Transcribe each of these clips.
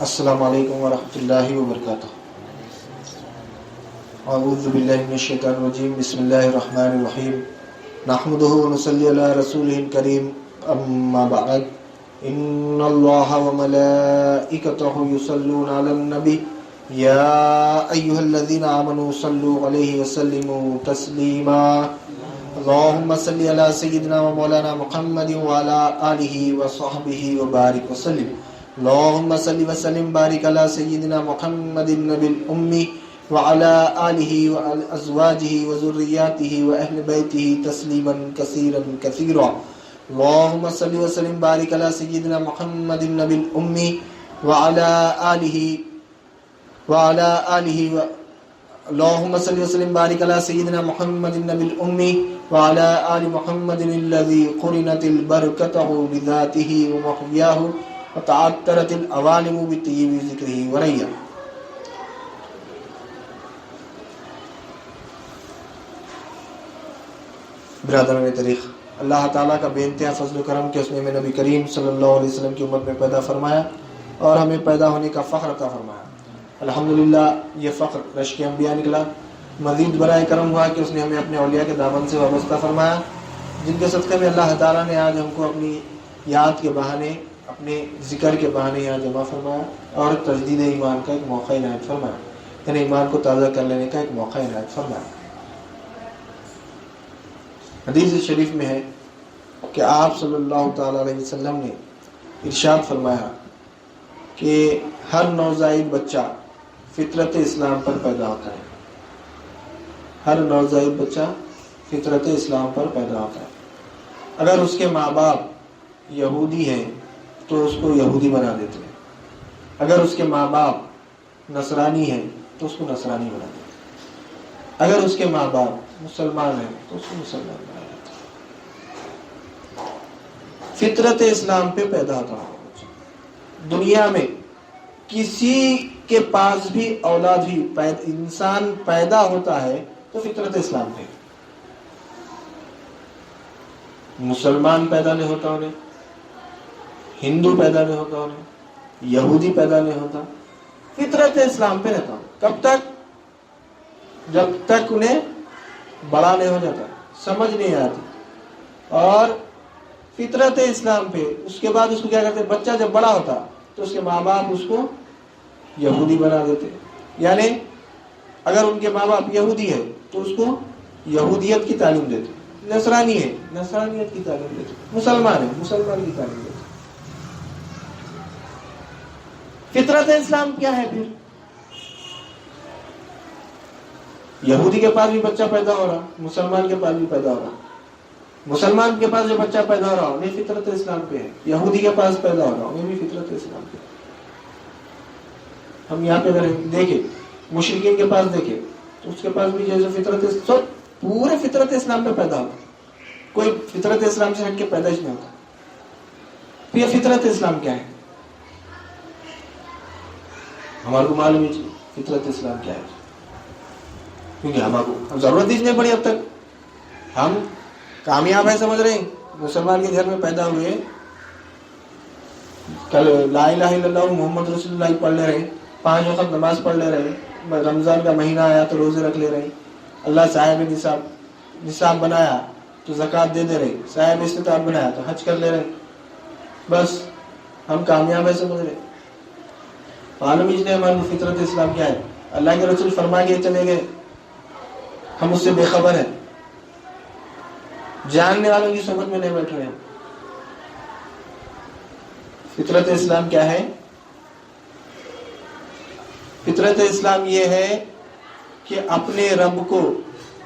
السلام علیکم ورحمۃ اللہ وبرکاتہ۔ اعوذ باللہ من الشیطان الرجیم، بسم اللہ الرحمن الرحیم، نحمدہ ونصلی علی رسولہ الکریم، اما بعد، ان اللہ وملائکتہ یصلون علی النبی یا ایہا الذین آمنوا صلوا علیہ وسلموا تسلیما، اللہم صلی علی سیدنا و مولانا محمد وعلی آلہ وصحبہ وبارک وسلم، اللہم صلی وسلم بارک علی سیدنا محمد النبی الامی وعلی آلہ وازواجہ وذریاتہ واہل بیتہ تسلیما کثیرا کثیرا، اللہم صلی وسلم بارک علی سیدنا محمد النبی الامی وعلی آلہ اللہم صلی وسلم بارک علی سیدنا محمد النبی الامی وعلی آل محمد الذی قرنت البرکتہ بذاتہ ومحیاہ وتعطرت العوالم بطیب ذکرہ وریا۔ برادران تاریخ، اللہ تعالیٰ کا بے انتہا فضل و کرم کہ اس نے ہمیں نبی کریم صلی اللہ علیہ وسلم کی امت میں پیدا فرمایا اور ہمیں پیدا ہونے کا فخر عطا فرمایا۔ الحمدللہ یہ فخر رشک انبیاء نکلا۔ مزید برائے کرم ہوا کہ اس نے ہمیں اپنے اولیاء کے دامن سے وابستہ فرمایا، جن کے صدقے میں اللہ تعالیٰ نے آج ہم کو اپنی یاد کے بہانے، اپنے ذکر کے بہانے یہاں جمع فرمایا اور تجدید ایمان کا ایک موقع عنایت فرمایا، یعنی ایمان کو تازہ کر لینے کا ایک موقع عنایت فرمایا۔ حدیث شریف میں ہے کہ آپ صلی اللہ تعالیٰ علیہ وسلم نے ارشاد فرمایا کہ ہر نوزائیدہ بچہ فطرت اسلام پر پیدا ہوتا ہے، ہر نوزائیدہ بچہ فطرت اسلام پر پیدا ہوتا ہے۔ اگر اس کے ماں باپ یہودی ہیں تو اس کو یہودی بنا دیتے ہیں، اگر اس کے ماں باپ نصرانی ہیں تو اس کو نصرانی بنا دیتے ہیں، اگر اس کے ماں باپ مسلمان ہیں تو اس کو مسلمان بنا دیتے ہیں۔ فطرت اسلام پہ پیدا ہوتا ہے۔ دنیا میں کسی کے پاس بھی اولاد بھی انسان پیدا ہوتا ہے تو فطرت اسلام پہ، مسلمان پیدا نہیں ہوتا انہیں، ہندو پیدا نہیں ہوتا انہیں، یہودی پیدا نہیں ہوتا، فطرت اسلام پہ رہتا ہوں۔ کب تک؟ جب تک انہیں بڑا نہیں ہو جاتا، سمجھ نہیں آتی، اور فطرت اسلام پہ اس کے بعد اس کو کیا کرتے؟ بچہ جب بڑا ہوتا تو اس کے ماں باپ اس کو یہودی بنا دیتے، یعنی اگر ان کے ماں باپ یہودی ہے تو اس کو یہودیت کی تعلیم دیتے، نصرانی ہے نصرانیت کی تعلیم دیتے، مسلمان ہے مسلمان کی تعلیم دیتے۔ فطرت اسلام کیا ہے پھر؟ یہودی کے پاس بھی بچہ پیدا ہو رہا، مسلمان کے پاس بھی پیدا ہو رہا، مسلمان کے پاس جو بچہ پیدا ہو رہا وہ بھی فطرت اسلام پہ ہے، یہودی کے پاس پیدا ہو رہا وہ بھی فطرت اسلام پہ ہے۔ ہم یہاں پہ اگر دیکھیں مشرکین کے پاس دیکھیں تو اس کے پاس بھی جیسے فطرت سب پورے فطرت اسلام پہ پیدا ہوتا، کوئی فطرت اسلام سے ہٹ کے پیدائش نہیں ہوتا۔ پھر یہ فطرت اسلام کیا ہے؟ ہمارے کو معلوم ہے فطرت اسلام کیا ہے، کیونکہ ہمارے کو ضرورت ہی نہیں پڑی اب تک، ہم کامیاب ہے سمجھ رہے ہیں۔ مسلمان کے گھر میں پیدا ہوئے، کل لا الہ الا اللہ محمد رسول اللہ پڑھ لے رہے، 5 وقت نماز پڑھ لے رہے، رمضان کا مہینہ آیا تو روزے رکھ لے رہے، اللہ صاحب نصاب بنایا تو زکوٰۃ دے دے رہے، صاحب استطاعت بنایا تو حج کر لے رہے، بس ہم کامیاب ہے سمجھ رہے۔ معلوم ہی نہیں ہماری فطرت اسلام کیا ہے۔ اللہ کے رسول فرما کے چلے گئے، ہم اس سے بے خبر ہیں، جاننے والوں کی صحبت میں نہیں بیٹھ رہے ہیں۔ فطرت اسلام کیا ہے؟ فطرت اسلام یہ ہے کہ اپنے رب کو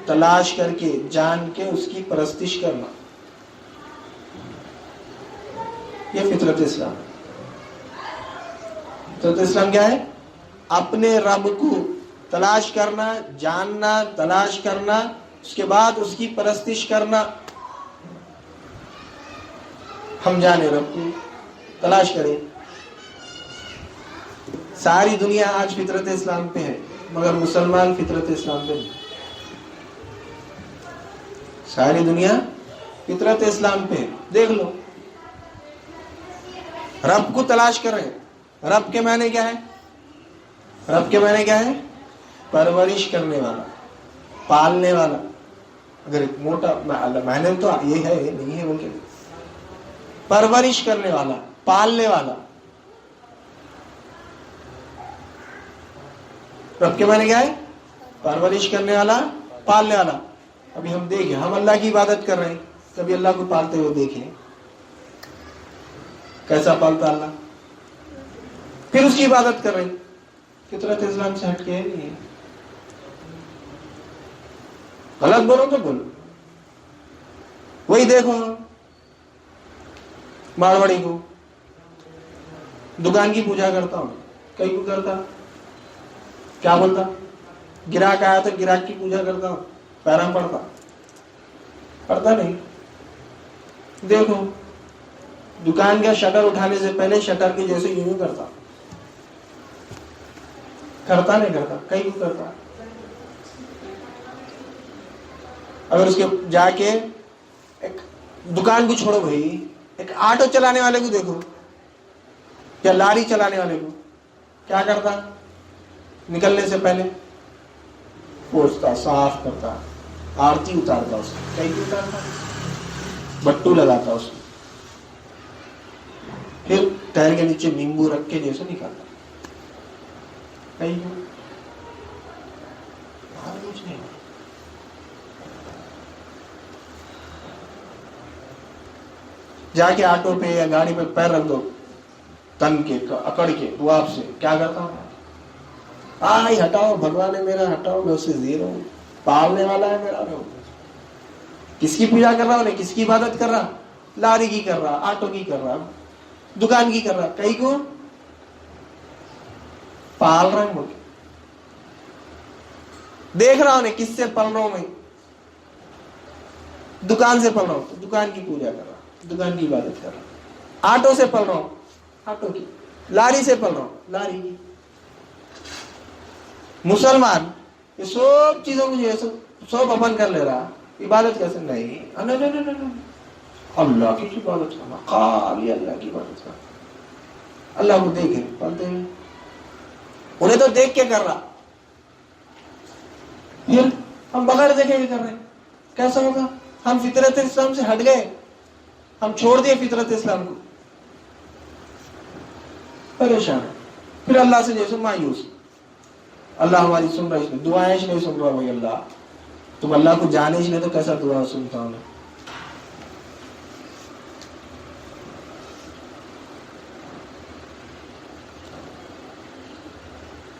تلاش کر کے جان کے اس کی پرستش کرنا، یہ فطرت اسلام ہے۔ فطرت اسلام کیا ہے؟ اپنے رب کو تلاش کرنا، جاننا، تلاش کرنا، اس کے بعد اس کی پرستش کرنا۔ ہم جانے رب کو، تلاش کریں۔ ساری دنیا آج فطرت اسلام پہ ہے مگر مسلمان فطرت اسلام پہ نہیں۔ ساری دنیا فطرت اسلام پہ ہے، دیکھ لو، رب کو تلاش کر رہے ہیں، رب کے معنی کیا ہے؟ رب کے معنی کیا ہے؟ پرورش کرنے والا، پالنے والا. اگر ایک موٹا معنی تو یہ ہے نہیں ہے ان کے لیے. پرورش کرنے والا، پالنے والا. رب کے معنی کیا ہے؟ پرورش کرنے والا، پالنے والا. ابھی ہم دیکھیں، ہم اللہ کی عبادت کر رہے ہیں، کبھی اللہ کو پالتے ہوئے دیکھیں کیسا پالتا اللہ. پھر اس کی عبادت کر رہے ہیں، فطرت اسلام سے ہٹ کے ہے نہیں ہے. غلط بولو تو بولو. وہی دیکھو مارواڑی کو، دکان کی پوجا کرتا ہوں، کئی کو کرتا، کیا بولتا؟ گراہک آیا تو گراہک کی پوجا کرتا ہوں، پیرام پڑتا نہیں. دیکھو دکان کا شٹر اٹھانے سے پہلے شٹر کے جیسے یوں کرتا نہیں کرتا، کئی کو کرتا. اگر اس کے جا کے ایک دکان کو چھوڑو بھائی، ایک آٹو چلانے والے کو دیکھو یا لاری چلانے والے کو، کیا کرتا؟ نکلنے سے پہلے پوچھتا، صاف کرتا، آرتی اتارتا، اس کو کئی کو اتارتا، بٹو لگاتا اس کو، پھر ٹائر کے نیچے نیمبو رکھ کے جیسے نکالتا. کئی کو کچھ نہیں. جا کے آٹو پہ یا گاڑی پہ پیر رکھ دو، تن کے اکڑ کے دعا سے کیا کرتا ہوں؟ آئی ہٹاؤ، بھگوان ہے میرا، ہٹاؤ، میں اسے زیر ہوں، پالنے والا ہے میرا. کس کی پوجا کر رہا ہوں؟ کس کی عبادت کر رہا؟ لاری کی کر رہا، آٹو کی کر رہا، دکان کی کر رہا. کئی کو پال رہا ہوں، دیکھ رہا ہوں کس سے پل رہا ہوں میں. دکان سے پل رہا ہوں تو دکان کی پوجا کر رہا، دکان کی عبادت کر رہا. آٹو سے پل رہا ہوں، آٹو کی. لاری سے پل رہا ہوں، لاری کی. مسلمان یہ سب چیزوں کو سب اپن کر لے رہا، عبادت کیسے نہیں؟ اللہ کی عبادت کرنا، خالی اللہ کی عبادت کرنا. اللہ کو دیکھے پڑھتے ہیں، انہیں تو دیکھ کے کر رہا، پھر ہم بغیر دیکھے بھی کر رہے ہیں. کیسا ہوگا؟ ہم فطرت اسلام سے ہٹ گئے، ہم چھوڑ دیے فطرت اسلام کو، پریشان ہے. پھر اللہ سے جیسے مایوس، اللہ ہماری سن رہا ہے، دعائیں نہیں سن رہا. بھائی اللہ تم اللہ کو جانے ہی نہیں تو کیسا دعا سنتا ہوں.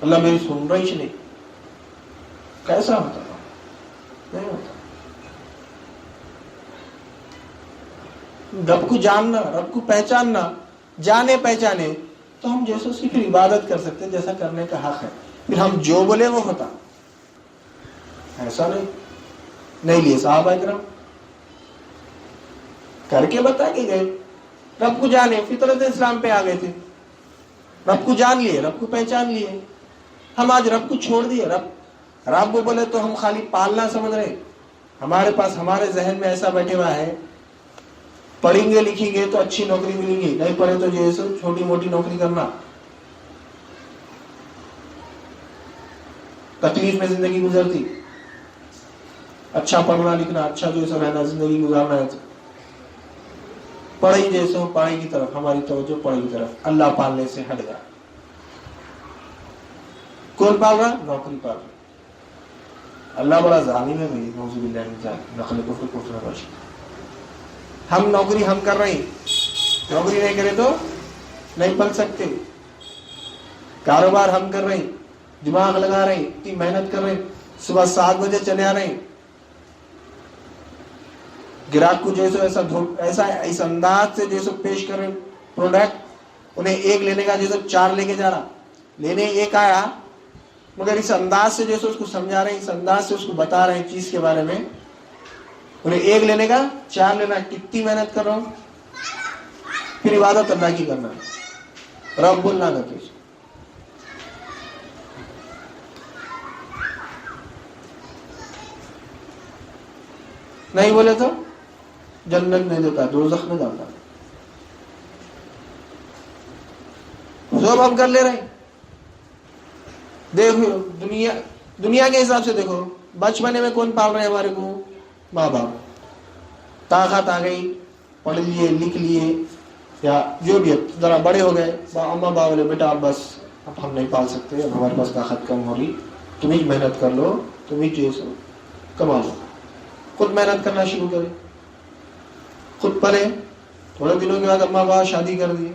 اللہ میری سن رہی نہیں، کیسا ہوتا؟ نہیں ہوتا. رب کو جاننا، رب کو پہچاننا، جانے پہچانے تو ہم جیسے اس کی پھر عبادت کر سکتے ہیں جیسا کرنے کا حق ہے. پھر ہم جو بولے وہ ہوتا، ایسا نہیں لیے صحابہ کرام کر کے بتا کے گئے. رب کو جانے، فطرت اسلام پہ آ گئے تھے، رب کو جان لیے، رب کو پہچان لیے. ہم آج رب کو چھوڑ دیے. رب کو بولے تو ہم خالی پالنا سمجھ رہے. ہمارے پاس، ہمارے ذہن میں ایسا بیٹھے ہوا ہے، پڑھیں گے لکھیں گے تو اچھی نوکری ملے گی، نہیں پڑھے تو جیسے چھوٹی موٹی نوکری کرنا، تکلیف میں زندگی گزرتی. اچھا پڑھنا لکھنا، اچھا جو ایسا رہنا، زندگی گزارنا ہے. پڑھائی جیسے ہو پڑھائی کی طرف، ہماری توجہ پڑھائی کی طرف، اللہ پالنے سے ہٹ گیا. کون پال رہا؟ نوکری پال رہا. اللہ بڑا ظالم ہے بھائی، نعوذ باللہ من ذلک، نقل کفر نہ. ہم نوکری ہم کر رہے ہیں، نوکری نہیں کرے تو نہیں پل سکتے. کاروبار ہم کر رہے ہیں، دماغ لگا رہے ہیں، اتنی محنت کر رہے ہیں، صبح 7 بجے چلے آ رہے ہیں. گراہک کو جیسے ایسا اس انداز سے جیسے پیش کر رہے ہیں پروڈکٹ، انہیں ایک لینے کا جیسے 4 لے کے جا رہا. لینے ایک آیا مگر اس انداز سے جیسے اس کو سمجھا رہے ہیں، اس انداز سے اس کو بتا رہے ہیں چیز کے بارے میں. انہیں ایک لینے کا 4 لینا. کتنی محنت کر رہا ہوں. پھر عبادت اللہ کی کرنا ہے، رب بولنا کرتے نہیں بولے تو جنت نہیں دیتا، دوزخ میں جاتا. جو اب ہم کر لے رہے ہیں. دیکھو دنیا کے حساب سے دیکھو, بچپنے میں کون پال رہے ہیں ہمارے کو؟ ماں باپ. طاقت آ گئی, پڑھ لیے لکھ لیے یا جو بھی ہے, ذرا بڑے ہو گئے, اماں باپ بولے بیٹا اب بس اب ہم نہیں پال سکتے, اب ہمارے پاس طاقت کم ہو رہی, تم ہی محنت کر لو, تم ہی جو سو کما لو. خود محنت کرنا شروع کرے, خود پڑھے. تھوڑے دنوں کے بعد اماں باپ شادی کر دیے,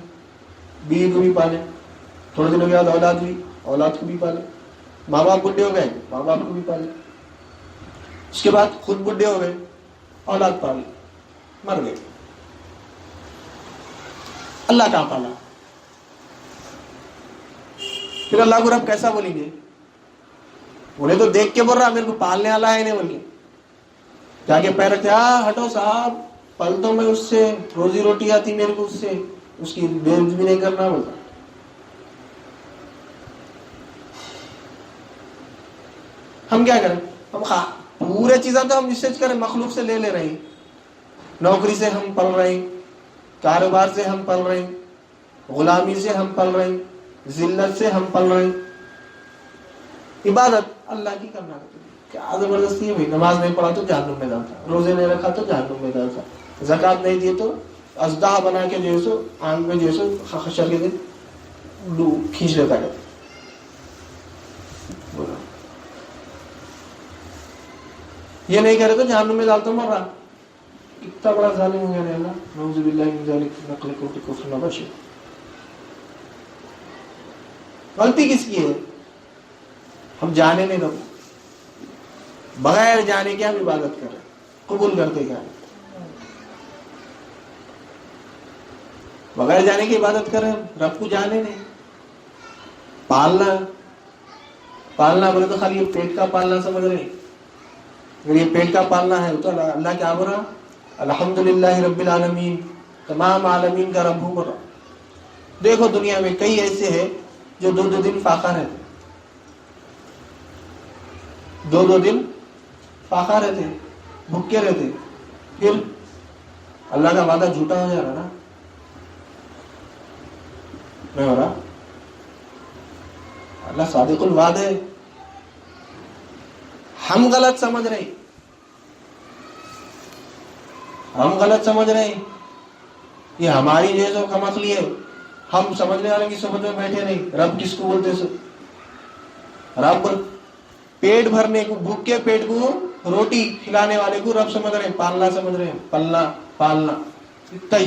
بیوی کو بھی پالے. تھوڑے دنوں کے بعد اولاد ہوئی, اولاد کو بھی پالے. ماں باپ بڈھے ہو گئے, ماں باپ کو بھی پالے. اس کے بعد خود بڈھے ہو گئے, اولاد پالی, مر گئے. اللہ کہاں پالا؟ پھر اللہ کو رب کیسا بولیں گے؟ انہیں تو دیکھ کے بول رہا میرے کو پالنے والا ہے نہیں بول کے. جا کے پیر رکھتے, ہٹو صاحب, پلتا ہوں میں اس سے, روزی روٹی آتی میرے کو اس سے, اس کی بےعزتی بھی نہیں کرنا بولتا. ہم کیا کریں؟ ہم پورے چیزیں تو ہم جس سے کریں مخلوق سے لے رہے ہیں. نوکری سے ہم پل رہے ہیں, کاروبار سے ہم پل رہے ہیں, غلامی سے ہم پل رہے ہیں, ذلت سے ہم پل رہے ہیں. عبادت اللہ کی کرنا ہے. کیا زبردستی ہے بھائی, نماز نہیں پڑھا تو جہنم میں جاتا, روزے نہیں رکھا تو جہنم میں جاتا, زکات نہیں دیے تو ازدہ بنا کے جو سو آنکھ میں جو سو خشر کے دن کھینچ لیتا ہے. بولا یہ نہیں کرے تو جہنم میں ڈالتا مر رہا. کتنا بڑا ظالم ہو گیا اللہ, نعوذ باللہ من ذلک, نقل کو کفر نہ بچے. غلطی کس کی ہے؟ ہم جانے نہیں دو, بغیر جانے کے ہم عبادت کر رہے, قبول کرتے کیا؟ بغیر جانے کی عبادت کر رہے ہیں, رب کو جانے نہیں. پالنا بولے تو خالی یہ پیٹ کا پالنا سمجھ رہے ہیں. اگر یہ پیٹ کا پالنا ہے تو اللہ کیا بول رہا؟ الحمدللہ رب العالمین, تمام عالمین کا رب ہوں بول رہا. دیکھو دنیا میں کئی ایسے ہیں جو 2 دن فاقہ رہتے, 2 دن فاقہ رہتے, بھوکے رہتے, پھر اللہ کا وعدہ جھوٹا ہو جا رہا نا, نہیں ہو رہا. اللہ صادق الوعد ہے. ہم غلط سمجھ رہے ہیں, یہ ہماری جو ہے کم عقلی ہے. ہم سمجھنے والے کی سمجھ میں بیٹھے نہیں. رب کس کو بولتے سو؟ رب پیٹ بھرنے کو, بھوکے پیٹ کو روٹی کھلانے والے کو رب سمجھ رہے ہیں, پالنا سمجھ رہے ہیں, پالنا اتنا ہی.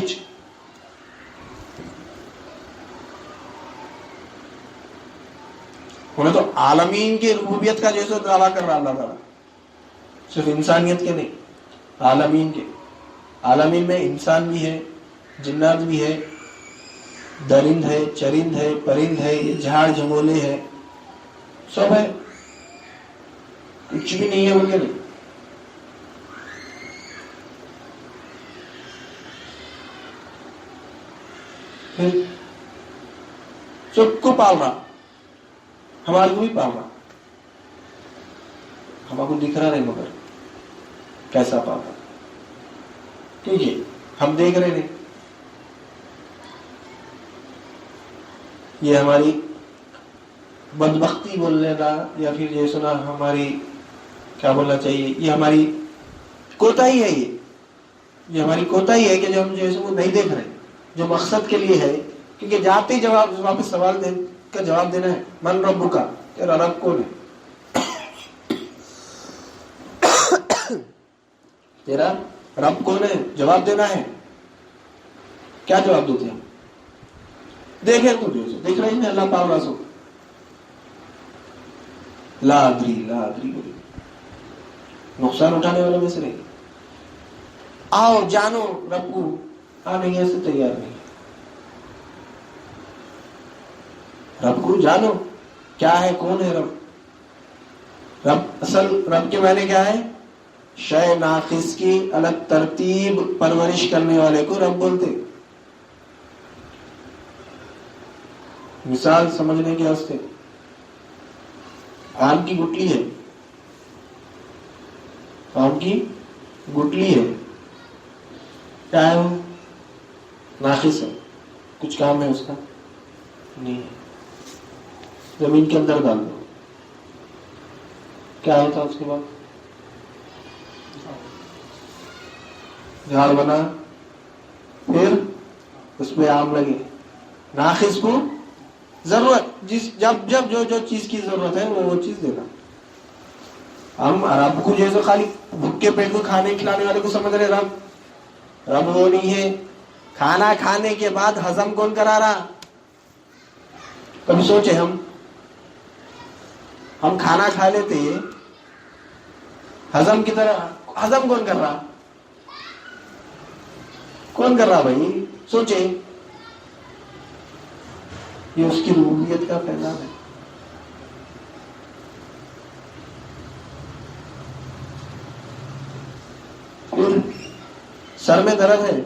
انہیں تو عالمین کی ربوبیت کا جیسے دعویٰ کر رہا اللہ تعالیٰ, صرف انسانیت کے نہیں, عالمین کے. عالمین میں انسان بھی ہے, جنات بھی ہے, درند ہے, چرند ہے, پرند ہے, یہ جھاڑ جھنگولے ہے, سب ہے. کچھ بھی نہیں ہے بول کے نہیں. پھر سب کو پال رہا, ہمارے کو بھی پال رہا. ہمارے کو دکھ رہا نہیں مگر کیسا پال رہا. ٹھیک ہے, ہم دیکھ رہے نہیں. یہ ہماری بدبختی بولنے کا, یا پھر یہ سنا ہماری کیا بولنا چاہیے, یہ ہماری کوتاہی ہے. یہ ہماری کوتاہی ہے کہ جو ہم جو ہے وہ نہیں دیکھ رہے, جو مقصد کے لیے ہے. کیونکہ جاتے ہی واپس سوال کا جواب دینا ہے, من رب کا, تیرا رب کون ہے؟ تیرا رب کون ہے, جواب دینا ہے. کیا جواب دیتے ہیں؟ دیکھے تو دیکھ رہے ہیں اللہ پاؤ راسو, لا ادری بولے, نقصان اٹھانے والوں میں سے نہیں. آؤ جانو رب کو, نہیں ایسے تیار نہیں. رب کو جانو کیا ہے, کون ہے رب. اصل رب کے معنی کیا ہے؟ شے ناقص کی الگ ترتیب پرورش کرنے والے کو رب بولتے. مثال سمجھنے کے واسطے, آم کی گٹلی ہے, آم کی گٹلی ہے, کیا ہے وہ؟ ناقص ہے, کچھ کام ہے اس کا. نہیں ہے. زمین کے اندر ڈال دو. کیا ہوتا اس کے بعد؟ جھاڑ بنا, پھر اس پہ آم لگے. ناخس کو ضرورت جب جو چیز کی ضرورت ہے وہ چیز دینا. ہم رب کو جیسے خالی بھوکے پیٹ کو کھانے کھلانے والے کو سمجھ رہے, رب وہ نہیں ہے. کھانا کھانے کے بعد ہضم کون کرا رہا؟ کبھی سوچے ہم کھانا کھا لیتے, ہضم کی طرح ہضم کون کر رہا؟ کون کر رہا بھائی؟ سوچے. یہ اس کی ربوبیت کا پیغام ہے. پھر سر میں درد ہے,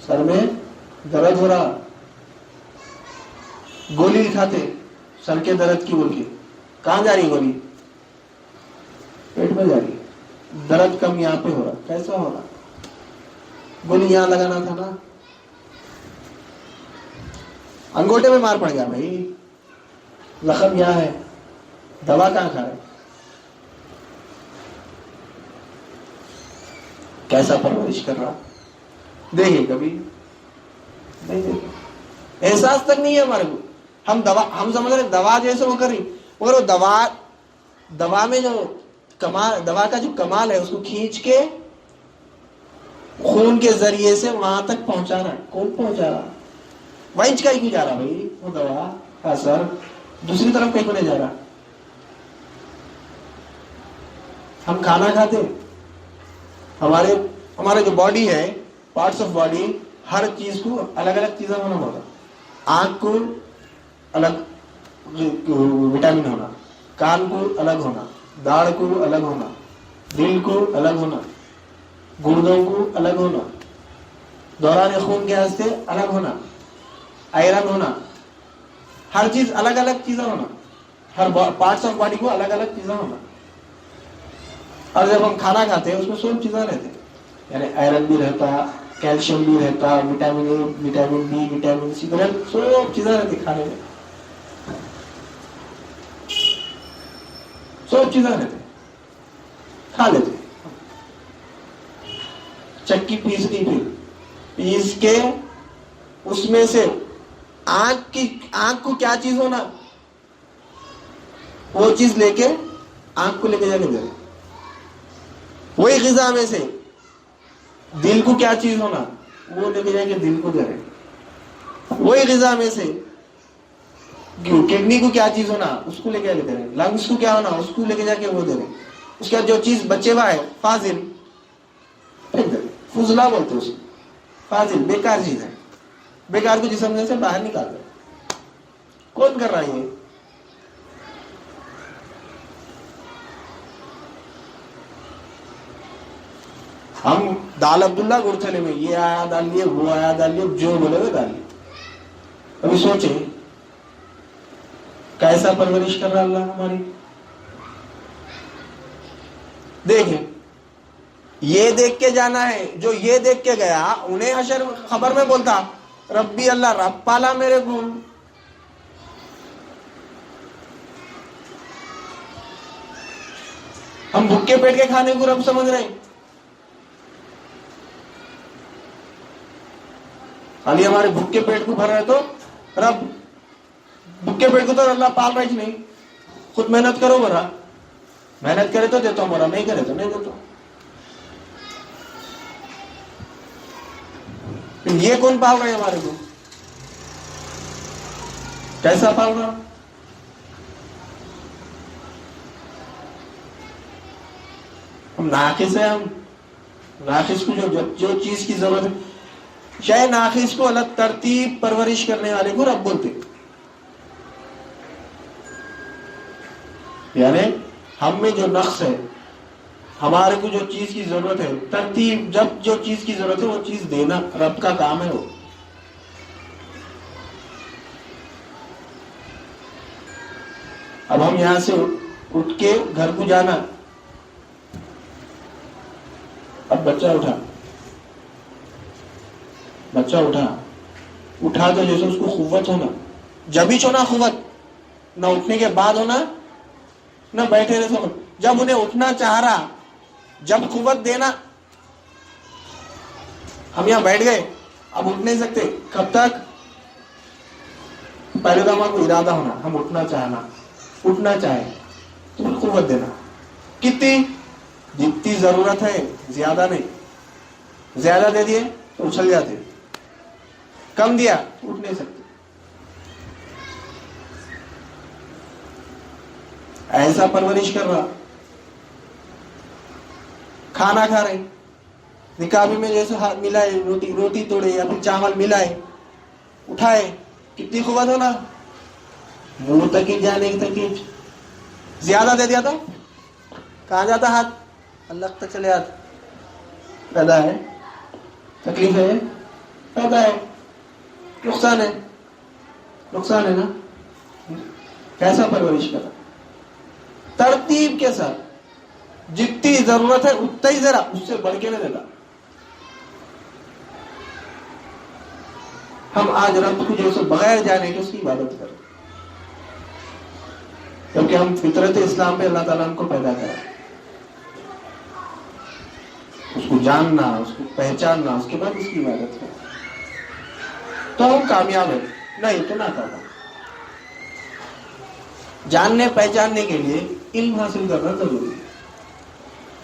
سر میں درد ہو رہا, گولی کھاتے سر کے درد کی بول کے. کہاں جا رہی گولی؟ پیٹ میں جا رہی. درد کم یہاں پہ ہو رہا. کیسا ہو رہا؟ گولی یہاں لگانا تھا نا, انگوٹھے میں مار پڑ گیا بھائی. زخم یہاں ہے, دوا کہاں کھا رہے؟ کیسا پرورش کر رہا؟ دیکھے کبھی نہیں دیکھے. احساس تک نہیں ہے ہمارے کو. ہم سمجھ رہے دوا جیسے وہ کر رہی, مگر وہ دوا میں جو کمال, دوا کا جو کمال ہے اس کو کھینچ کے خون کے ذریعے سے وہاں تک پہنچا رہا ہے. کون پہنچا رہا؟ وائنچ کا ہی کیوں جا رہا بھائی؟ وہ دوا کا اثر دوسری طرف کہیں کو نہیں جا رہا. ہم کھانا کھاتے, ہمارے جو باڈی ہے, پارٹس آف باڈی, ہر چیز کو الگ الگ چیزیں ہونا ہوتا. آنکھ کو الگ وٹامن ہونا, کان کو الگ ہونا, داڑھ کو الگ ہونا, دل کو الگ ہونا, گردوں کو الگ ہونا, دوران خون کے راستے الگ ہونا, آئرن ہونا, ہر چیز الگ الگ چیزیں ہونا, ہر پارٹس آف باڈی کو الگ الگ چیزیں ہونا. اور جب ہم کھانا کھاتے ہیں اس میں سب چیزیں رہتے ہیں, یعنی آئرن بھی رہتا, کیلشیم بھی رہتا, vitamin A, vitamin B, vitamin C, سب چیزیں رہتی کھانے میں. سب چیزیں رہتے, کھا لیتے. چکی پیسنی, پھر پیس کے اس میں سے آنکھ کو کیا چیز ہونا, وہ چیز لے کے آنکھ کو لے کے جا کے دے. وہی غذا میں سے دل کو کیا چیز ہونا, وہ لے کے جا کے دل کو دے رہے. وہی غذا میں سے کڈنی کو کیا چیز ہونا, اس کو لے کے دے رہے. لنگس کو کیا ہونا, اس کو لے کے جا کے وہ دے رہے. اس کے بعد جو چیز بچے ہوا ہے فاضل, فضلہ بولتے اس کو, فاضل بیکار چیز ہے, بیکار کو جسم میں سے باہر نکال دے. کون کر رہا ہے یہ؟ ہم دال عبداللہ گورتھلے میں یہ آیا ڈال لیے, وہ آیا ڈال لیے, جو بولے وہ ڈال لیے. ابھی سوچیں کیسا پرورش کر رہا اللہ ہماری. دیکھیں, یہ دیکھ کے جانا ہے. جو یہ دیکھ کے گیا انہیں حشر خبر میں بولتا ربی اللہ, رب پالا میرے کو. ہم بھوکے پیٹ کے کھانے کو رب سمجھ رہے ہیں. خالی ہمارے بھوکے پیٹ کو بھر رہے تو رب, بھوکے پیٹ کو تو اللہ پال رہا ہی نہیں. خود محنت کرو برا, محنت کرے تو دیتا ہوں, برا نہیں کرے تو نہیں دیتا ہوں. یہ کون پال رہا ہے ہمارے کو؟ کیسا پال رہا؟ ہم ناقص ہیں. ہم ناقص کو جو چیز کی ضرورت ہے, شاید ناقص کو الگ ترتیب پرورش کرنے والے کو رب بولتے. یعنی ہم میں جو نقص ہے, ہمارے کو جو چیز کی ضرورت ہے, ترتیب, جب جو چیز کی ضرورت ہے وہ چیز دینا رب کا کام ہے. وہ اب ہم یہاں سے اٹھ کے گھر کو جانا, اب بچہ اٹھا, اٹھا تو جیسے اس کو قوت ہونا، جب ہی ہونا قوت، نہ اٹھنے کے بعد ہونا نہ بیٹھے رہے سب. جب انہیں اٹھنا چاہ رہا، جب قوت دینا. ہم یہاں بیٹھ گئے، اب اٹھ نہیں سکتے. کب تک؟ پہلے تو ہمارا کو ارادہ ہونا، ہم اٹھنا چاہیں تو قوت دینا. کتنی؟ جتنی ضرورت ہے، زیادہ نہیں. زیادہ دے دیے تو اچھل جاتے، کم دیا تو اٹھ نہیں سکتے. ایسا پرورش کر رہا. کھانا کھا رہے، نکابی میں جیسے ہاتھ ملائے، روٹی توڑے یا پھر چاول ملائے، اٹھائے، کتنی قوت ہونا. منہ تک ہی جانے کی تکلیف. زیادہ دے دیا تو کہاں جاتا ہاتھ؟ اللہ تک چلے جاتا. پیدا ہے، تکلیف ہے، پیدا ہے، نقصان ہے نا. کیسا پرورش کرا؟ ترتیب کے ساتھ. جتنی ضرورت ہے اتنا ہی ذرا، اس سے بڑھ کے نہیں دیتا. ہم آج رب کو جیسے بغیر جانے کے اس کی عبادت کریں، کیونکہ ہم فطرت اسلام پہ اللہ تعالیٰ ہم کو پیدا کرا. اس کو جاننا، اس کو پہچاننا، اس کے بعد اس کی عبادت کریں تو ہم کامیاب ہیں. نہیں تو نہ کرنا. جاننے پہچاننے کے لیے علم حاصل کرنا ضروری ہے.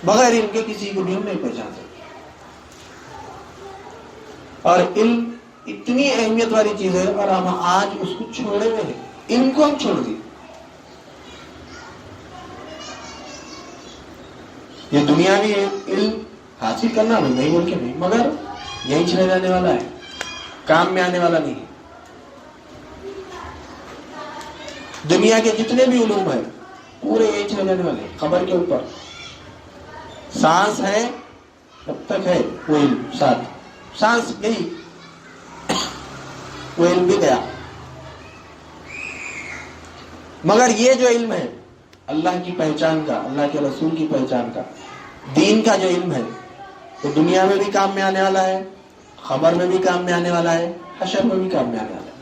بغیر علم کے کسی کو بھی ہم نہیں پہچان سکتے. اور علم اتنی اہمیت والی چیز ہے اور ہم آج اس کو چھوڑے ہوئے ہیں. علم کو ہم چھوڑ دیے. یہ دنیا بھی علم حاصل کرنا نہیں بول کے نہیں، مگر یہی چلے جانے والا ہے، کام میں آنے والا نہیں ہے. دنیا کے جتنے بھی علوم ہیں پورے یہی چلے جانے والے ہیں. قبر کے اوپر سانس ہے، جب تک ہے وہ علم ساتھ. سانس گئی، وہ علم بھی گیا. مگر یہ جو علم ہے اللہ کی پہچان کا، اللہ کے رسول کی پہچان کا، دین کا جو علم ہے، تو دنیا میں بھی کام میں آنے والا ہے، خبر میں بھی کام میں آنے والا ہے، حشر میں بھی کام میں آنے والا ہے.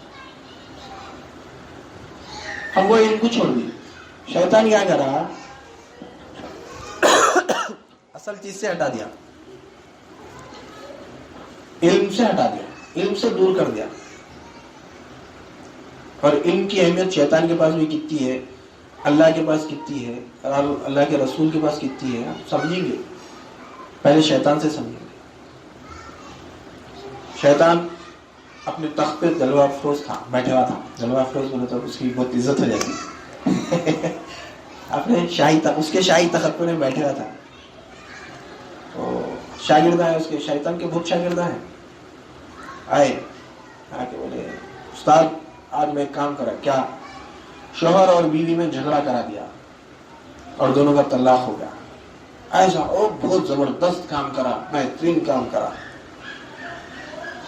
ہم وہ علم کو چھوڑ دیے. شیطان کیا کر رہا؟ اصل چیز سے ہٹا دیا، علم سے ہٹا دیا، علم سے دور کر دیا. اور علم کی اہمیت شیطان کے پاس بھی کتنی ہے، اللہ کے پاس کتنی ہے، اور اللہ کے رسول کے پاس کتنی ہے، سمجھیں گے. پہلے شیطان سے سمجھیں گے. شیطان اپنے تخت پہ جلوہ افروز تھا، بیٹھا ہوا تھا. جلوہ افروز بولے تو اس کی بہت عزت ہو جاتی. اپنے اس کے شاہی تخت پہ بیٹھا ہوا تھا. شاگردہ ہے اس کے، شیطان کے بہت شاگردہ ہیں. آئے آ کے بولے استاد آج میں کام کرا. کیا؟ شوہر اور بیوی میں جھگڑا کرا دیا اور دونوں کا طلاق ہو گیا. ایسا بہت زبردست کام کرا، بہترین کام کرا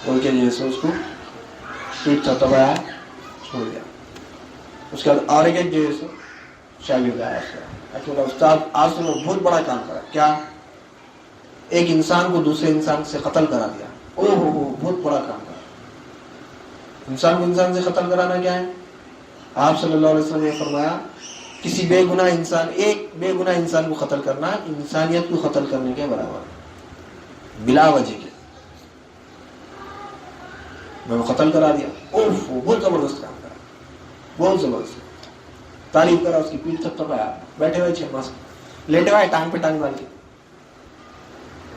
بول کے جیسے اس کو پیٹ تھپڑایا، چھوڑ دیا. اس کے بعد اور ایک جیسے شاگرد آیا، استاد آج تو بہت بڑا کام کرا. کیا؟ ایک انسان کو دوسرے انسان سے قتل کرا دیا. بہت بڑا کام کرا. انسان کو انسان سے قتل کرانا کیا ہے؟ آپ صلی اللہ علیہ وسلم نے فرمایا کسی بے گناہ انسان، ایک بے گناہ انسان کو قتل کرنا انسانیت کو قتل کرنے کے برابر ہے، بلا وجہ کے. میں وہ قتل کرا دیا. بہت زبردست کام کرا، بہت زبردست. تعریف کرا، اس کی پیٹھ تھپتھپایا. بیٹھے ہوئے 6 ماس لیٹے ہوئے ٹانگ پہ ٹانگ ڈال کے.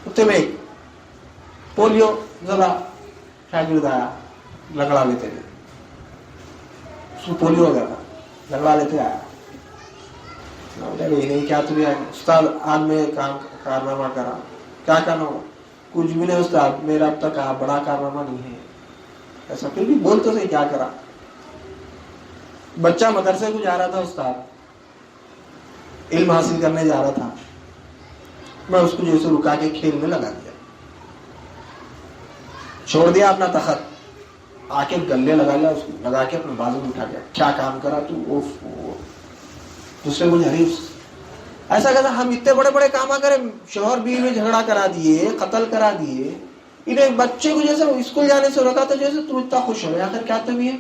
اتنے میں پولیو ذرا شاگرد آیا، لگڑا لیتے تھے. اس کو پولیو ہو گیا تھا، لگڑا لیتے آیا. نہیں کیا تمہیں استاد آج میں کارنامہ کرا. کیا کارنامہ؟ کچھ بھی نہیں استاد، میرا اب تک بڑا کارنامہ نہیں ہے. ایسا پھر بھی بول تو صحیح کیا کرا. بچہ مدرسے کو جا رہا تھا استاد، علم حاصل کرنے جا رہا تھا. میں اس کو جیسے رکا کے کھیل میں لگا دیا، چھوڑ دیا اپنا تخت. آ کے گلے لگا لیا، اس کو لگا کے اپنے بازو میں اٹھا گیا. کیا کام کرا تو؟ دوسرے کو ایسا کہتا ہم اتنے بڑے بڑے کام کریں، شوہر بیوی میں جھگڑا کرا دیے، قتل کرا دیے، انہیں بچے کو جیسے اسکول جانے سے روکا تھا جیسے تم اتنا خوش ہو گئے، آخر کیا تم یہ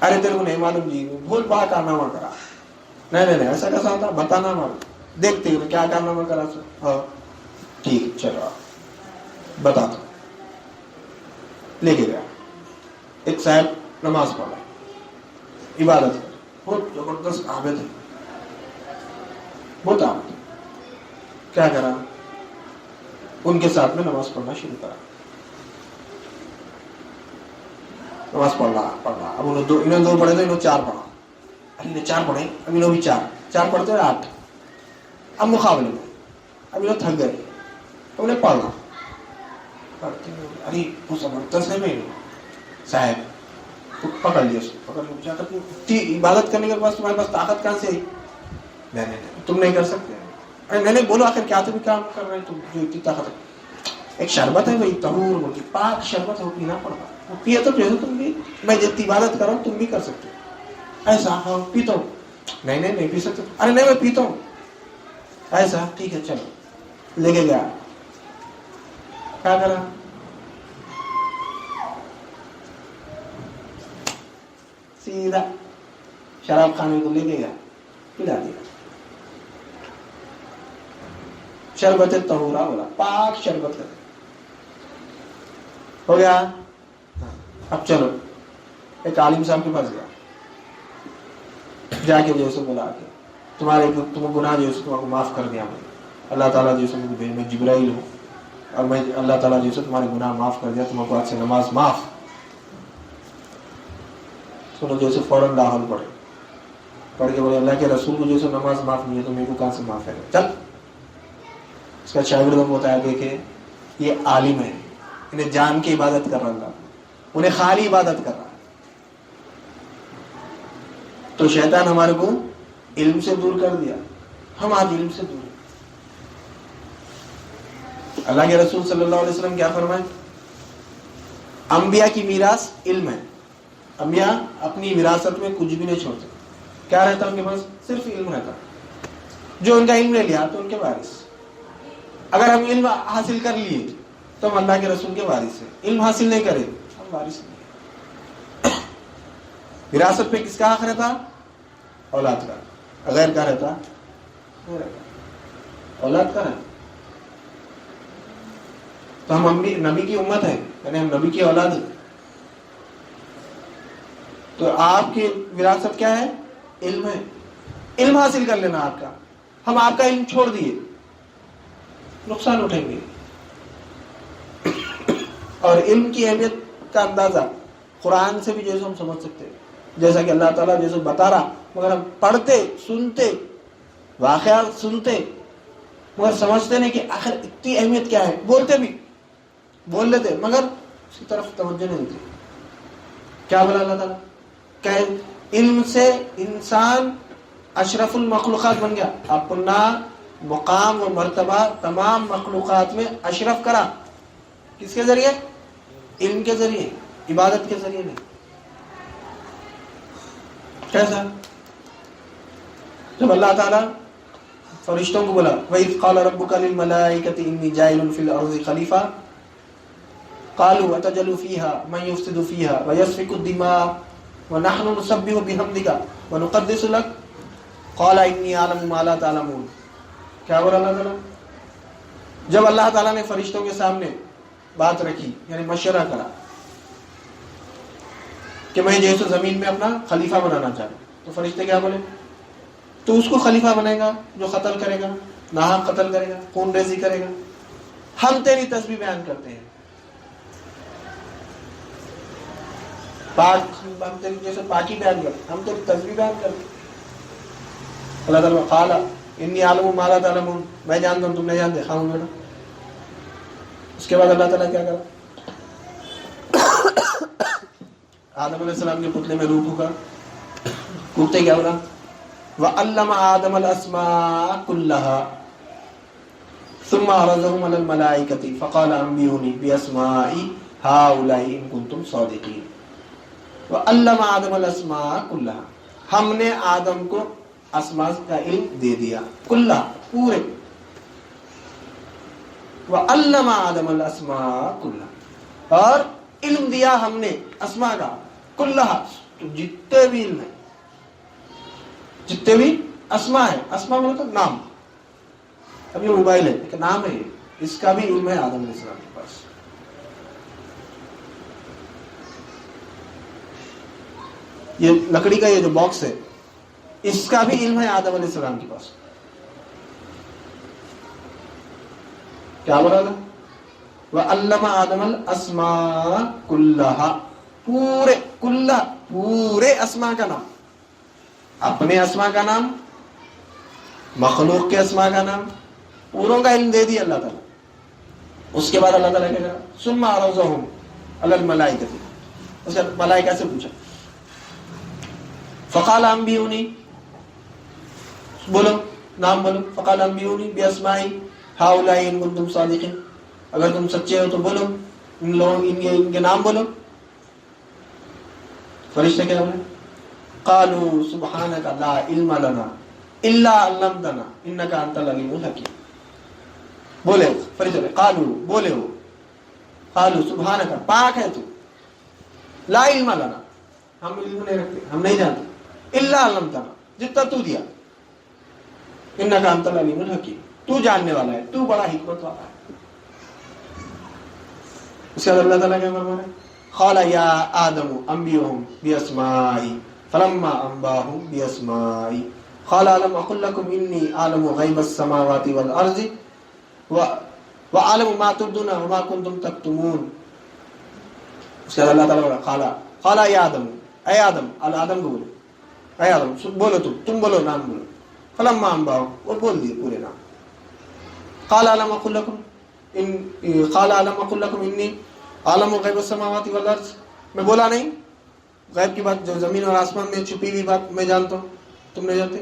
ارے تیرے کو نہیں معلوم جی بھول بہا کارنامہ کرا، نہیں ایسا کیسا ہوتا بتانا معلوم، دیکھتے ہیں کیا کارنامہ کرا سر، ہاں ٹھیک چلو بتا دو، لے کے گیا ایک صاحب نماز پڑھا عبادت کر، بہت زبردست عابد ہے، بہت عابد، کیا کرا ان کے ساتھ میں نماز پڑھنا شروع کرا، نماز پڑھ رہا اب انہوں دو پڑھے تھے، انہوں چار پڑھا، ابھی نے چار پڑھے، اب انہوں بھی چار پڑھتے ہوئے 8، اب مقابلے میں اب انہوں تھک گئے، اب انہیں پڑھنا پڑھتے ہوئے ارے وہ زبردست ہے میں صاحب پکڑ لیا، اس کو پکڑ لیا، اتنی عبادت کرنے کے بعد تمہارے پاس طاقت کہاں سے آئی؟ نہیں تم نہیں کر سکتے، ارے میں نے بولو آخر کیا تم کام کر رہے ہیں تم جو اتنی طاقت ہے؟ ایک شربت ہے وہی طہور بولتی پاک شربت ہے، وہ پینا پڑتا، وہ پیے تو جیسے تم بھی، میں جتنی عبادت کر رہا ہوں تم بھی کر سکتے ہو، ایسا ہاں پیتا ہوں، نہیں پی سکتے، ارے نہیں میں پیتا ہوں، ایسا ٹھیک ہے چلو، لے کے گیا، کیا کرا سیدھا شراب خانے کو لے کے گیا، پلا دیا، شربت طہورا بولا پاک شربت ہے، ہو گیا، اب چلو ایک عالم صاحب کے پاس گیا، جا کے جو سے بولا کہ تم گناہ جو ہے تم کو معاف کر دیا، میں اللہ تعالیٰ جو سے میں جبرائیل ہوں اور میں اللہ تعالیٰ جو سے تمہارے گناہ معاف کر دیا، تم کو آج سے نماز معاف، سنو جیسے فوراً لاہور پڑھ کے بولے اللہ کے رسول کو جیسے نماز معاف نہیں ہے تو میرے کو کہاں سے معاف ہے، چل اس کا شاگردوں کو بتایا دیکھے یہ عالم ہے، انہیں جان کی عبادت کر رہا، انہیں خالی عبادت کر رہا، تو شیطان ہمارے کو علم سے دور کر دیا، ہم آج علم سے دور ہیں۔ اللہ کے رسول صلی اللہ علیہ وسلم کیا فرمائے؟ انبیاء کی میراث علم ہے، انبیاء اپنی وراثت میں کچھ بھی نہیں چھوڑتے، کیا رہتا ان کے پاس؟ صرف علم رہتا، جو ان کا علم لے لیا تو ان کے وارث، اگر ہم علم حاصل کر لیے تو ہم اللہ کے رسول کے وارث ہیں، علم حاصل نہیں کرے ہم وارث نہیں۔ وراثت پہ کس کا حق رہتا؟ اولاد کا، غیر کا رہتا اولاد کا رہتا، تو ہم نبی کی امت ہے، یعنی ہم نبی کی اولاد ہیں، تو آپ کی وراثت کیا ہے؟ علم ہے، علم حاصل کر لینا آپ کا، ہم آپ کا علم چھوڑ دیے نقصان اٹھیں گے، اور علم کی اہمیت کا اندازہ قرآن سے بھی جیسے ہم سمجھ سکتے ہیں، جیسا کہ اللہ تعالیٰ جیسے بتا رہا، مگر ہم پڑھتے سنتے واقعات سنتے مگر سمجھتے نہیں کہ آخر اتنی اہمیت کیا ہے، بولتے بھی بول لیتے مگر اس کی طرف توجہ نہیں دیتے۔ کیا بولا اللہ تعالیٰ کہ علم سے انسان اشرف المخلوقات بن گیا، اپنا مقام و مرتبہ تمام مخلوقات میں اشرف کرا، کس کے ذریعے؟ علم کے ذریعے، عبادت کے ذریعے نہیں۔ کیسا؟ جب اللہ تعالیٰ فرشتوں کو بولا وَإِذْ قَالَ رَبُّكَ لِلْمَلَائِكَةِ إِنِّي جَاعِلٌ فِي الْأَرْضِ خَلِيفَةً قَالُوا أَتَجْعَلُ فِيهَا مَن يُفْسِدُ فِيهَا وَيَسْفِكُ الدِّمَاءَ وَنَحْنُ نُسَبِّحُ بِحَمْدِكَ وَنُقَدِّسُ لَكَ قَالَ إِنِّي أَعْلَمُ مَا لَا تَعْلَمُونَ۔ کیا بولا اللہ تعالیٰ؟ جب اللہ تعالیٰ نے فرشتوں کے سامنے بات رکھی، یعنی مشورہ کرا کہ میں جیسے زمین میں اپنا خلیفہ بنانا چاہتا ہوں، تو فرشتے کیا بولے؟ تو اس کو خلیفہ بنائے گا جو قتل کرے گا، ناحق قتل کرے گا، خون ریزی کرے گا، ہم تیری تسبیح بیان کرتے ہیں، پاک، ہم تیری جیسے پاکی بیان کرتے ہیں، ہم تیری تسبیح بیان کرتے ہیں۔ اللہ تعالیٰ قال انی اعلم ما لا تعلمون، میں جانتا ہوں تم نہیں جانتے، خاموش بیٹھو۔ اس کے بعد اللہ تعالیٰ کیا کرا؟ آدم علیہ السلام کے پتلے میں روح پھونکا، پھونکتے کیا بولا؟ وَعَلَّمَ آدَمَ الْأَسْمَاءَ كُلَّهَا ثُمَّ عَرَضَهُمْ عَلَى الْمَلَائِكَةِ فَقَالَ أَنبِئُونِي بِأَسْمَاءِ هَؤُلَاءِ إِن كُنتُمْ صَادِقِينَ۔ وَعَلَّمَ آدَمَ الْأَسْمَاءَ كُلَّهَا، ہم نے آدم کو اسماء کا علم دے دیا، کلّہ پورے، وَعَلَّمَ آدَمَ الْأَسْمَاءَ كُلَّهَا، اور علم دیا ہم نے اسماء کا، کلہا، جتنے بھی علم ہے، جتنے بھی اسماء ہے، اسماء مطلب نام. اب یہ موبائل ہے ایک نام ہے، اس کا بھی علم ہے آدم علیہ السلام کے پاس. یہ لکڑی کا یہ جو باکس ہے اس کا بھی علم ہے آدم علیہ السلام کے پاس. کیا بولا تھا؟ وَعَلَّمَ آدَمَ الْأَسْمَاءَ كُلَّهَا، پورے اسماء کا نام، اپنے اسماء کا نام، مخلوق کے اسماء کا نام، پوروں کا علم دے دیا اللہ تعالیٰ. اس کے بعد اللہ تعالیٰ کیا کرا؟ ثُمَّ عَرَضَهُمْ عَلَى الْمَلَائِكَةِ، اس نے ملائکہ سے پوچھا، فقال انبئونی، بولو نام بولو، فقال انبئونی باسماء هؤلاء ان کنتم صادقین، اگر تم سچے ہو تو بولو ان لوگوں ان کے نام بولو. فرشتے کیا بولے؟ قالوا سبحانك لا علم لنا الا علمتنا انك انت العلیم الحکیم. بولے فرشتے بولے ہو، قالوا سبحانك، پاک ہے تو، لا علم لنا، ہم علم نہیں رکھتے، ہم نہیں جانتے، الا علمتنا، جتنا تو دیا، انك انت العلیم الحکیم، تو جاننے والا ہے، تو بڑا حکمت والا ہے. اس کے بعد اللہ تعالیٰ کیا فرما رہے ہیں؟ قال یا آدم انبئهم باسمائهم فلما انباهم باسمائهم قال الم اقل لكم اني اعلم غیب السماوات والارض واعلم ما تبدون وما كنتم تكتمون. اس کے بعد اللہ تعالیٰ قال یا آدم، اے آدم، آدم کو بولے، اے آدم بولو، تم بولو، نام بولو. فلما انباهم، وہ بول دیے پورے نام. قال الم اقل لكم انی عالم غیب السماوات والارض، میں بولا نہیں غیب کی بات، جو زمین اور آسمان میں چھپی ہوئی بات میں جانتا ہوں، تم نہیں جانتے.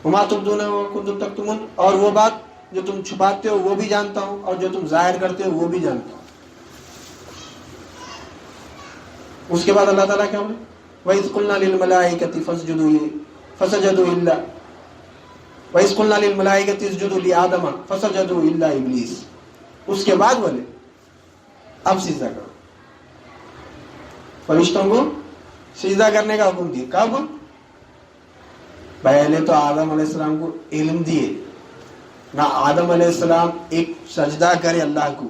وما تبدون وما کنتم تکتمون، اور وہ بات جو تم چھپاتے ہو وہ بھی جانتا ہوں، اور جو تم ظاہر کرتے ہو وہ بھی جانتا ہوں. اس کے بعد اللہ تعالیٰ کیا بولے؟ وَإِذْ قُلْنَا لِلْمَلَائِكَةِ اسْجُدُوا لِآدَمَ فَسَجَدُوا إِلَّا إِبْلِيسَ. اس کے بعد بولے اب سجدہ کرو، فرشتوں کو سجدہ کرنے کا حکم دیا. کب؟ پہلے تو آدم علیہ السلام کو علم دیے، نہ آدم علیہ السلام ایک سجدہ کرے اللہ کو،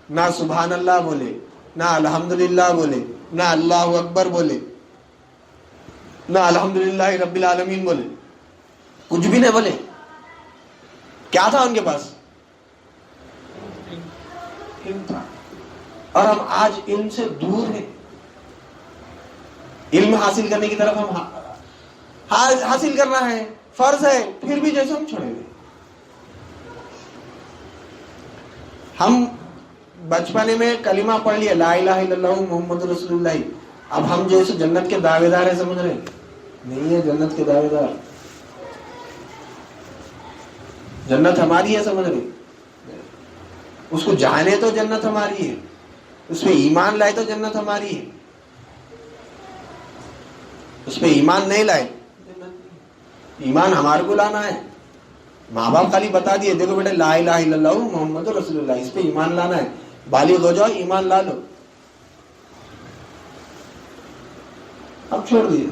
نہ سبحان اللہ بولے، نہ الحمدللہ بولے، نہ اللہ اکبر بولے، نہ الحمدللہ رب العالمین بولے، کچھ بھی نہیں بولے. کیا تھا ان کے پاس؟ علم تھا. اور ہم آج علم سے دور ہیں. علم حاصل کرنے کی طرف ہم حاصل کرنا ہے، فرض ہے، پھر بھی جیسے ہم چھوڑیں گے. ہم بچپنے میں کلمہ پڑھ لیا لا الہ الا اللہ محمد رسول اللہ، اب ہم جیسے جنت کے دعوے دار ہیں، سمجھ رہے ہیں؟ نہیں ہے جنت کے دعوے دار. جنت ہماری ہے، سمجھ رہے؟ اس کو جانے تو جنت ہماری ہے، اس پہ ایمان لائے تو جنت ہماری ہے، اس پہ ایمان نہیں لائے، ایمان ہمارے کو لانا ہے. ماں باپ خالی بتا دیے دیکھو بیٹے لا الہ الا اللہ محمد رسول اللہ، اس پہ ایمان لانا ہے، بالغ ہو جاؤ ایمان لا لو. اب چھوڑ دیے.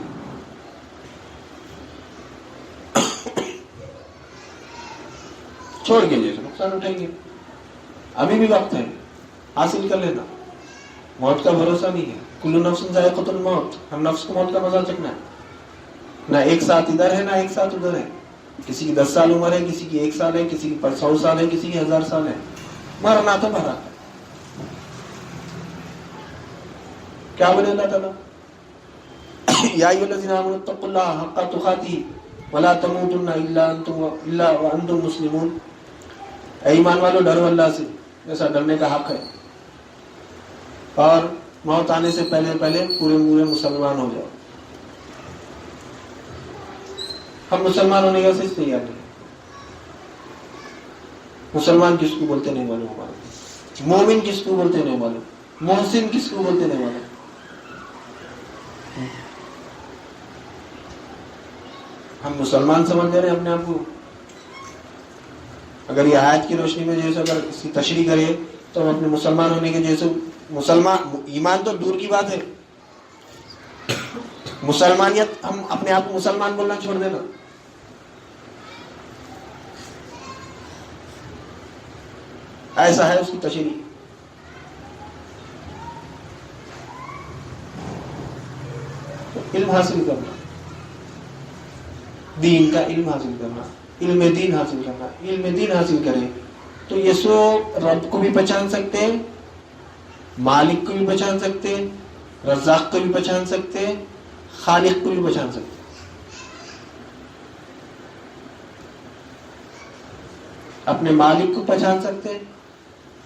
چھوڑ کے جیسے نقصان اٹھائیں گے. ابھی بھی وقت ہے، حاصل کر لینا. موت کا بھروسہ نہیں ہے. کل نفس ذائقۃ الموت، ہم نفس کو موت کا مزہ چکھنا ہے. نہ ایک ساتھ ادھر ہے نہ ایک ساتھ ادھر ہے. کسی کی 10 سال عمر ہے، کسی کی 1 سال ہے، کسی کی 100 سال ہے، کسی کی 1000 سال ہے. مرنا تو بھرا ہے. کیا بولے اللہ تعالیٰ؟ یا ایھا الذین آمنوا اتقوا اللہ حق تقاتہ ولا تموتن الا وانتم مسلمون. اے ایمان والو ڈرو اللہ سے جیسا ڈرنے کا حق ہے، اور موت آنے سے پہلے پورے مسلمان ہو جاؤ. ہم مسلمان ہونے کا سچ نہیں آتے. مسلمان کس کو بولتے نہیں معلوم ہمارے، مومن کس کو بولتے نہیں معلوم، محسن کس کو بولتے نہیں معلوم. ہم مسلمان سمجھ رہے ہیں اپنے آپ کو. اگر یہ آیت کی روشنی میں جیسے اگر اس کی تشریح کرے تو ہم اپنے مسلمان ہونے کے جیسے مسلمان ایمان تو دور کی بات ہے، مسلمانیت ہم اپنے آپ کو مسلمان بولنا چھوڑ دینا. ایسا ہے اس کی تشریح. علم حاصل کرنا، دین کا علم حاصل کرنا، علم دین حاصل کرنا. علم دین حاصل کریں تو یہ سو رب کو بھی پہچان سکتے ہیں، مالک کو بھی پہچان سکتے ہیں، رزاق کو بھی پہچان سکتے ہیں، خالق کو بھی پہچان سکتے ہیں. اپنے مالک کو پہچان سکتے ہیں،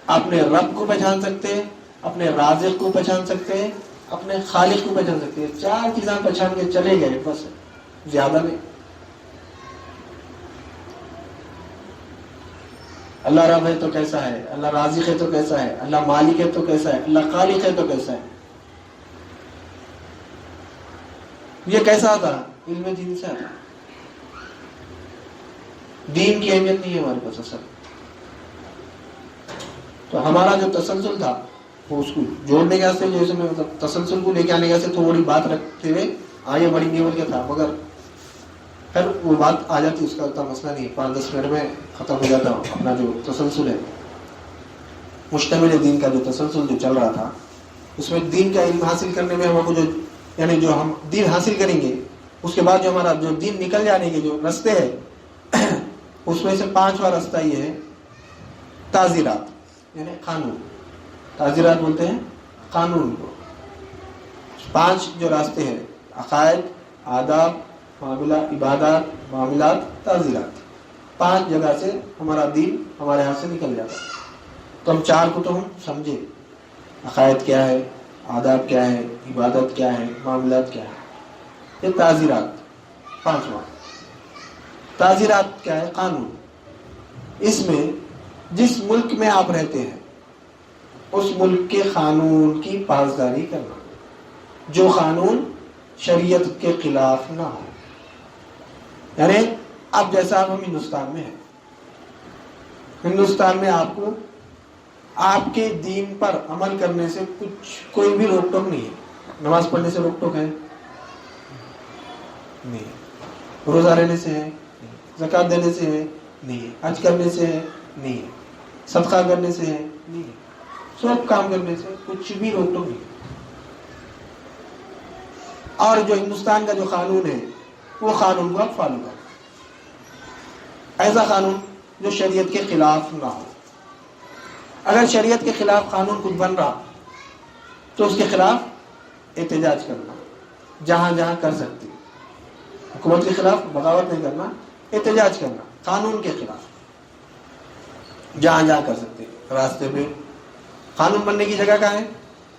اپنے رب کو پہچان سکتے ہیں، اپنے رازق کو پہچان سکتے ہیں، اپنے خالق کو پہچان سکتے ہیں. 4 چیزیں پہچان کے چلے گئے بس، زیادہ نہیں. اللہ رب ہے تو کیسا ہے، اللہ رازق ہے تو کیسا ہے، اللہ مالک ہے تو کیسا ہے، اللہ خالق ہے تو کیسا ہے. یہ کیسا آتا؟ علم دین سے آتا. دین کی اہمیت نہیں ہے ہمارے پاس اصل. تو ہمارا جو تسلسل تھا وہ اس کو جوڑنے کے واسطے جیسے میں مطلب تسلسل کو لے کے آنے کے واسطے تھوڑی بات رکھتے ہوئے آگے بڑی نیول کے تھا، مگر پھر وہ بات آ جاتی، اس کا اتنا مسئلہ نہیں. 5-10 منٹ میں ختم ہو جاتا. اپنا جو تسلسل ہے مشتمل دین کا جو تسلسل جو چل رہا تھا اس میں دین کا علم حاصل کرنے میں ہم کو جو یعنی جو ہم دین حاصل کریں گے اس کے بعد جو ہمارا جو دین نکل جانے کے جو رستے ہیں اس میں سے 5واں رستہ یہ ہے تعزیرات، یعنی قانون. تعزیرات بولتے ہیں قانون کو. 5 جو راستے ہیں، عقائد، آداب، معاملات، عبادات، معاملات، تعزیرات. 5 جگہ سے ہمارا دین ہمارے ہاتھ سے نکل جاتا ہے. تو ہم 4 کو تو ہم سمجھے، عقائد کیا ہے، آداب کیا ہے، عبادت کیا ہے، معاملات کیا ہے. یہ تعزیرات 5واں. تعزیرات کیا ہے؟ قانون. اس میں جس ملک میں آپ رہتے ہیں اس ملک کے قانون کی پاسداری کرنا، جو قانون شریعت کے خلاف نہ ہو. یعنی اب جیسا ہم ہندوستان میں ہیں، ہندوستان میں آپ کو آپ کے دین پر عمل کرنے سے کوئی بھی روک ٹوک نہیں ہے. نماز پڑھنے سے روک ٹوک ہے؟ نہیں. روزہ رہنے سے ہے؟ زکوٰۃ دینے سے ہے؟ نہیں. حج کرنے سے ہے؟ نہیں. صدقہ کرنے سے ہے؟ نہیں. سب کام کرنے سے کچھ بھی روک ٹوک نہیں. اور جو ہندوستان کا جو قانون ہے وہ قانون کو آپ فالو کریں. ایسا قانون جو شریعت کے خلاف نہ ہو. اگر شریعت کے خلاف قانون کچھ بن رہا تو اس کے خلاف احتجاج کرنا، جہاں جہاں کر سکتے. حکومت کے خلاف بغاوت نہیں کرنا، احتجاج کرنا قانون کے خلاف جہاں جہاں کر سکتے. راستے پہ قانون بننے کی جگہ کہاں ہے؟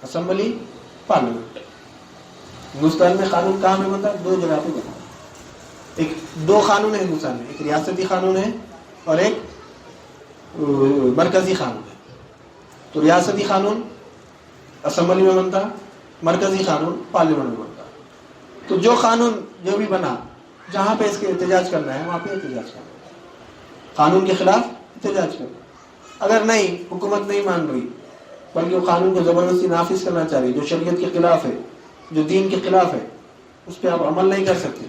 Assembly, parliament. ہندوستان میں قانون کہاں میں بنتا ہے؟ 2 جگہ پہ بنتا ہے. 2 قانون ہے ہندوستان میں، ایک ریاستی قانون ہے اور ایک مرکزی قانون ہے. تو ریاستی قانون اسمبلی میں بنتا، مرکزی قانون پارلیمنٹ میں بنتا. تو جو قانون جو بھی بنا جہاں پہ اس کے احتجاج کرنا ہے وہاں پہ احتجاج کرنا، قانون کے خلاف احتجاج کرنا. اگر نہیں، حکومت نہیں مان رہی بلکہ وہ قانون کو زبردستی نافذ کرنا چاہ رہی جو شریعت کے خلاف ہے، جو دین کے خلاف ہے، اس پہ آپ عمل نہیں کر سکتے،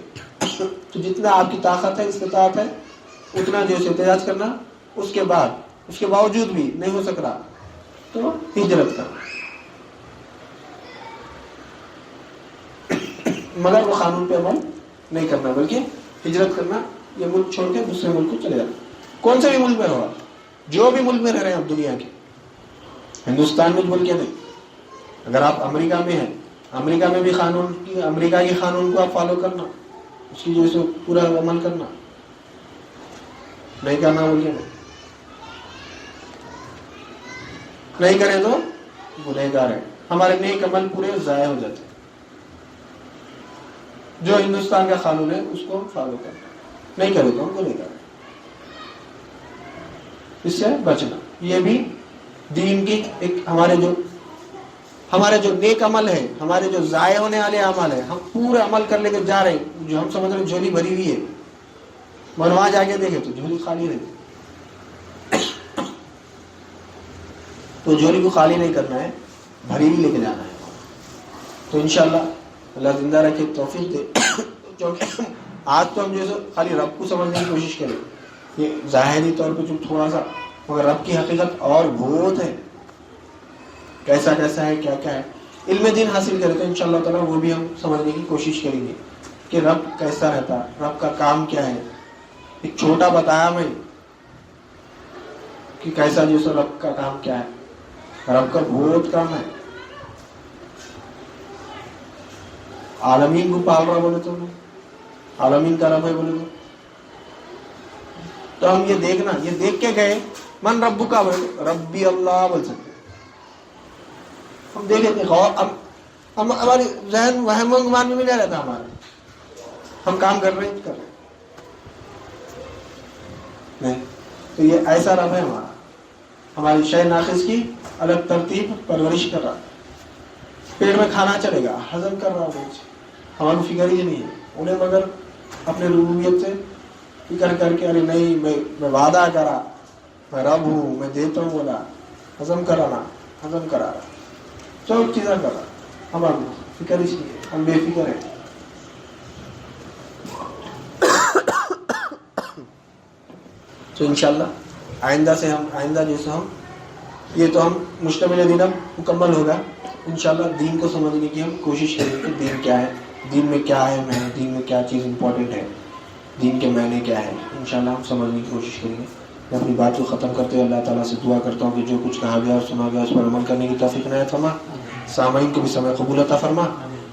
تو جتنا آپ کی طاقت ہے، استطاعت ہے، اتنا جو احتجاج کرنا. اس کے باوجود بھی نہیں ہو سک رہا تو ہجرت کرنا. مگر وہ قانون پہ عمل نہیں کرنا بلکہ ہجرت کرنا، یہ ملک چھوڑ کے دوسرے ملک کو چلے جانا. کون سے بھی ملک میں رہو، جو بھی ملک میں رہ رہے ہیں آپ دنیا کے، ہندوستان میں بول کے نہیں. اگر آپ امریکہ میں ہیں، امریکہ میں بھی امریکہ کے قانون کو آپ فالو کرنا، اس کی جو ہے پورا عمل کرنا. نہیں کرنا بول کے نہیں کریں تو گنہگار ہیں. ہمارے نیک عمل پورے ضائع ہو جاتے ہیں. جو ہندوستان کا قانون ہے اس کو فالو کرنا، نہیں کرے تو ہم گنہگار ہیں. اس سے بچنا. یہ بھی دین کی ایک ہمارے جو نیک عمل ہے، ہمارے جو ضائع ہونے والے عمل ہے، ہم پورے عمل کر لے کے جا رہے ہیں. جو ہم سمجھ رہے ہیں جھولی بھری ہوئی ہے، اور وہاں جا کے دیکھے تو جھولی خالی رہتی. تو جھولی کو خالی نہیں کرنا ہے، بھری بھی لے کے جانا ہے. تو انشاءاللہ اللہ زندہ رکھے، توفیق دے. کیونکہ آج تو ہم جو ہے خالی رب کو سمجھنے کی کوشش کریں، یہ ظاہری طور پہ جو تھوڑا سا، مگر رب کی حقیقت اور بہت ہے، کیسا کیسا ہے، کیا کیا ہے. علم دین حاصل کرے تو انشاءاللہ تعالیٰ وہ بھی ہم سمجھنے کی کوشش کریں گے کہ رب کیسا رہتا، رب کا کام کیا ہے. ایک چھوٹا بتایا میں کہ کیسا جو سو رب کا کام کیا ہے. رب کا بہت کام ہے. عالمین کو پال رہا بولے تو، عالمین کا رب ہے بولے تو ہم یہ دیکھنا، یہ دیکھ کے گئے من ربو کا بولے ربی اللہ بول سکتے. ہم دیکھیں ہم ہماری ذہن وہم و گمان میں نہیں رہتا ہمارا، ہم کام کر رہے ہیں نہیں. تو یہ ایسا رب ہے ہمارا، ہماری شے ناقص کی الگ ترتیب پرورش کر رہا، پیٹ میں کھانا چلے گا، ہضم کر رہا ہوں. ہماری فکر ہی نہیں ہے انہیں، مگر اپنے ربوبیت سے فکر کر کے ارے نہیں میں وعدہ کرا، میں رب ہوں، میں دیتا ہوں بولا، ہضم کرانا، ہضم کرا رہا، سب چیزیں کر رہا. ہماری فکر اس لیے ہم بے فکر ہیں. تو انشاءاللہ آئندہ جو سے ہم یہ تو ہم مشتمل دین اب مکمل ہوگا انشاءاللہ. دین کو سمجھنے کی ہم کوشش کریں گے، دین کیا ہے، دین میں کیا اہم ہے، دین میں کیا چیز امپورٹنٹ ہے، دین کے معنی کیا ہے، انشاءاللہ ہم سمجھنے کی کوشش کریں گے. میں اپنی بات کو ختم کرتے ہوئے اللہ تعالیٰ سے دعا کرتا ہوں کہ جو کچھ کہا گیا اور سنا گیا اس پر عمل کرنے کی توفیق عنایت فرما. سامعین کو بھی سمع قبول عطا فرما،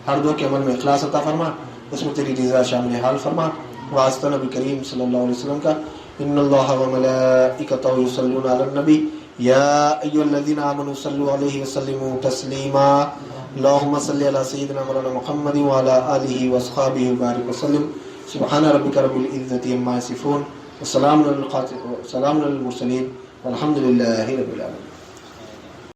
ہر دعا کے عمل میں اخلاص عطا فرما، اس میں تیری رضا شامل حال فرما. واسطہ نبی کریم صلی اللہ علیہ وسلم کا ان اللہ وملائکتہ یصلون علی النبی یا ایھا الذین آمنوا صلوا علیہ وسلموا تسلیما. اللهم صل على سيدنا مولانا محمد وعلى آله واصحابه وبارك وسلم. سبحان ربك رب العزة عما يصفون وسلام على المرسلين والحمد لله رب العالمين.